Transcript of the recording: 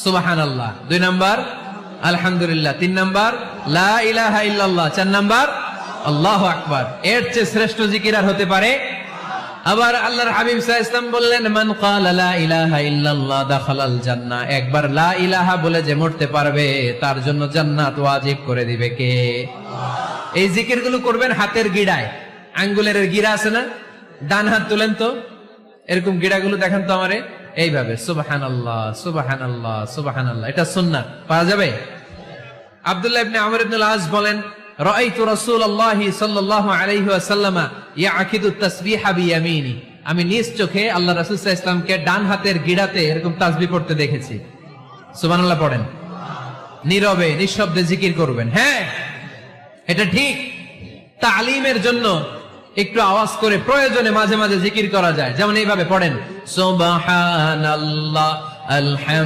সুবহানাল্লাহ, 2 নাম্বার আলহামদুলিল্লাহ, 3 নাম্বার লা ইলাহা ইল্লাল্লাহ, 4 নাম্বার আল্লাহু আকবার। এর চেয়ে শ্রেষ্ঠ জিকির আর হতে পারে? আবার আল্লাহর হাবিব সাল্লাল্লাহু আলাইহি ওয়াসাল্লাম বললেন, মান ক্বালা লা ইলাহা ইল্লাল্লাহ দাখালাল জান্নাহ। একবার লা ইলাহা বলে যে মরতে পারবে তার জন্য জান্নাত ওয়াজিব করে দিবে কে? এই জিকিরগুলো করবেন হাতের গিড়ায়, আঙ্গুলের গিড়া আছে না, ডান হাত তুলেন তো, এরকম গিড়াগুলো দেখেন তো আমারে, এইভাবে সুবহানাল্লাহ সুবহানাল্লাহ সুবহানাল্লাহ, এটা সুন্নাত, পাওয়া যাবে? আব্দুল্লাহ ইবনে আমর ইবনে আল-আস বলেন, রাআইতু রাসূলুল্লাহ সাল্লাল্লাহু আলাইহি ওয়াসাল্লাম ইয়াকিদু তাসবিহা বিয়ামিনি। আমি নিজ চোখে আল্লাহ রাসূল সাল্লাল্লাহু আলাইহি ওয়াসাল্লামকে ডান হাতের গিড়াতে এরকম তাসবিহ পড়তে দেখেছি। সুবহানাল্লাহ পড়েন, নীরবে নিঃশব্দে জিকির করবেন। হ্যাঁ, এটা ঠিক। তালিমের জন্য একটু আওয়াজ করে প্রয়োজনে মাঝে মাঝে জিকির করা যায়, যেমন এইভাবে পড়েন সুবহানাল্লাহ আলহামদুলিল্লাহ।